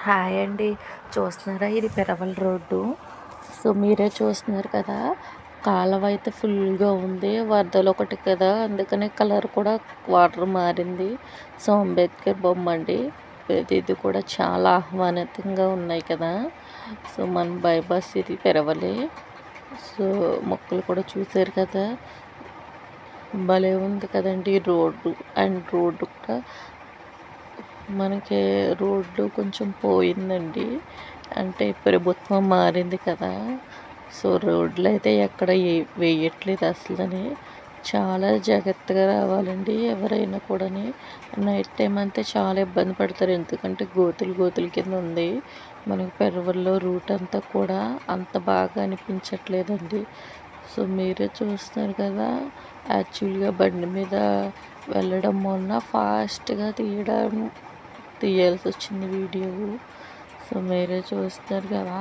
Hi అండి. చూస్తున్నారా ఇది పెరవల్ రోడ్డు. సో మీరే చూస్తున్నారు కదా, కాలువ అయితే ఫుల్గా ఉంది. వరదలు ఒకటి కదా, అందుకనే కలర్ కూడా వాటర్ మారింది. సో అంబేద్కర్ బొమ్మ అండి. ఇది కూడా చాలా ఆహ్వానితంగా ఉన్నాయి కదా. సో మన బైపాస్ ఇది పెరవలే. సో మొక్కలు కూడా చూసారు కదా, భలే ఉంది కదండి రోడ్డు. అండ్ రోడ్డు కూడా మనకి రోడ్డు కొంచెం పోయిందండి, అంటే ప్రభుత్వం మారింది కదా. సో రోడ్లు అయితే ఎక్కడ వేయట్లేదు అసలని. చాలా జాగ్రత్తగా రావాలండి ఎవరైనా కూడాని. నైట్ టైం అంతే చాలా ఇబ్బంది పడతారు, ఎందుకంటే గోతులు గోతుల కింద ఉంది. మనకి పెరవల్లో రూట్ అంతా కూడా అంత బాగా అనిపించట్లేదండి. సో మీరే చూస్తున్నారు కదా, యాక్చువల్గా బండి మీద వెళ్ళడం వలన ఫాస్ట్గా తీయాల్సి వచ్చింది వీడియో. సో మీరే చూస్తారు కదా,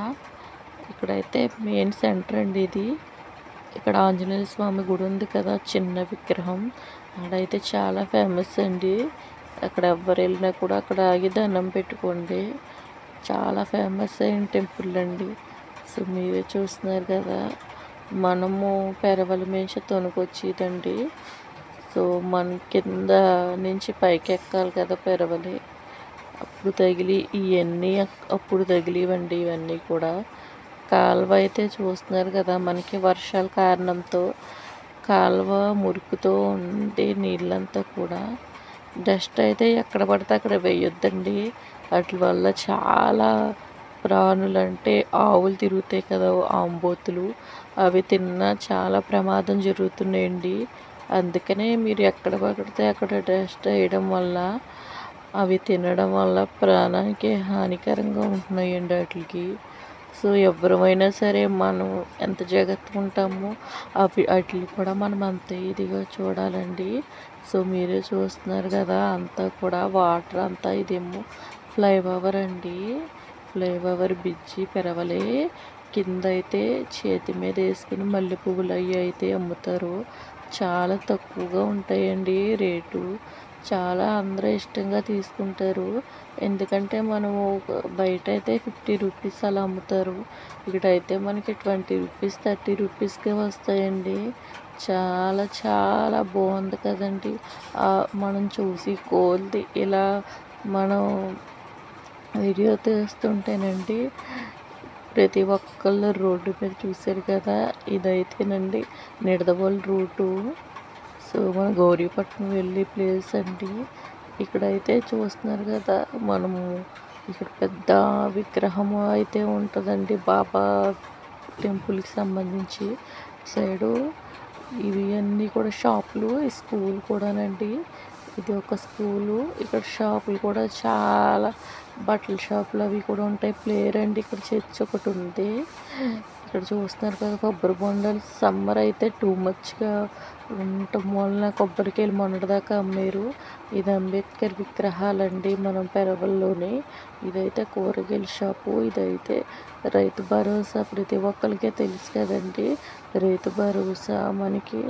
ఇక్కడైతే మెయిన్ సెంటర్ అండి ఇది. ఇక్కడ ఆంజనేయ స్వామి గుడి ఉంది కదా, చిన్న విగ్రహం. అక్కడైతే చాలా ఫేమస్ అండి. అక్కడ ఎవరు వెళ్ళినా కూడా అక్కడ ఆగి దండం పెట్టుకోండి. చాలా ఫేమస్ అయిన టెంపుల్ అండి. సో మీరే చూస్తున్నారు కదా, మనము పెరవల నుంచి తొనుకొచ్చేదండి. సో మన కింద నుంచి పైకి ఎక్కాలి కదా పెరవలి. అప్పుడు తగిలి ఇవన్నీ అప్పుడు తగిలివండి ఇవన్నీ కూడా. కాలువ అయితే చూస్తున్నారు కదా, మనకి వర్షాల కారణంతో కాలువ మురుకుతో ఉండి నీళ్ళంతా కూడా. డస్ట్ అయితే ఎక్కడ పడితే అక్కడ వేయొద్దండి. వాటి వల్ల చాలా ప్రాణులు, అంటే ఆవులు తిరుగుతాయి కదా, ఆంబోతులు, అవి తిన్నా చాలా ప్రమాదం జరుగుతున్నాయండి. అందుకనే మీరు ఎక్కడ పడితే అక్కడ డస్ట్ వేయడం వల్ల, అవి తినడం వల్ల ప్రాణానికి హానికరంగా ఉంటున్నాయండి వాటికి. సో ఎవరమైనా సరే మనం ఎంత జాగ్రత్తగా ఉంటామో వాటిని కూడా మనం అంతే ఇదిగా చూడాలండి. సో మీరే చూస్తున్నారు కదా, అంతా కూడా వాటర్ అంతా. ఇదేమో ఫ్లైఓవర్ అండి, ఫ్లైఓవర్ బ్రిడ్జి పెరవలే. కింద అయితే చేతి మీద వేసుకుని మల్లె పువ్వులు అవి అయితే అమ్ముతారు. చాలా తక్కువగా ఉంటాయండి రేటు. చాలా అందరూ ఇష్టంగా తీసుకుంటారు, ఎందుకంటే మనము బయట అయితే 50 రూపీస్ అలా అమ్ముతారు. ఇక్కడైతే మనకి 20 రూపీస్ 30 రూపీస్కే వస్తాయండి. చాలా చాలా బాగుంది కదండి. మనం చూసి కోల్ది ఇలా మనం వీడియో తీస్తుంటేనండి, ప్రతి ఒక్కళ్ళు రోడ్డు మీద చూశారు కదా. ఇదైతేనండి నిడదవోలు రూటు. సో మన గౌరీపట్నం వెళ్ళే ప్లేస్ అండి. ఇక్కడైతే చూస్తున్నారు కదా, మనము ఇక్కడ పెద్ద విగ్రహం అయితే ఉంటుందండి బాబా టెంపుల్కి సంబంధించి. సైడు ఇవి అన్నీ కూడా షాపులు, ఈ స్కూల్ కూడానండి. ఇది ఒక స్కూలు. ఇక్కడ షాపులు కూడా చాలా, బట్టల షాపులు అవి కూడా ఉంటాయి. ప్లేయర్ అండి, ఇక్కడ చర్చ్ ఒకటి ఉంది. ఇక్కడ చూస్తున్నారు కదా కొబ్బరి బొండాలు. సమ్మర్ అయితే టూ మచ్గా ఉండటం వలన కొబ్బరికాయలు మొన్నటిదాకా అమ్మారు. ఇది అంబేద్కర్ విగ్రహాలండి మనం పెరవల్లోనే. ఇదైతే కూరగాయల షాపు. ఇదైతే రైతు భరోసా ప్రతి ఒక్కరికే తెలుసు కదండి. రైతు భరోసా మనకి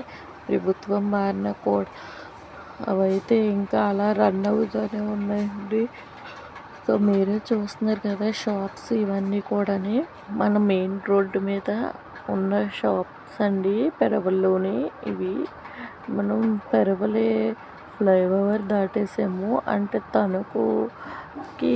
ప్రభుత్వం మారిన కూడా అవైతే ఇంకా అలా రన్ అవుతూనే ఉన్నాయండి. సో మీరే చూస్తున్నారు కదా, షాప్స్ ఇవన్నీ కూడాని మన మెయిన్ రోడ్డు మీద ఉన్న షాప్స్ అండి పెరవల్లోనే ఇవి. మనం పెరవలే ఫ్లైఓవర్ దాటేసాము అంటే తణుకుకి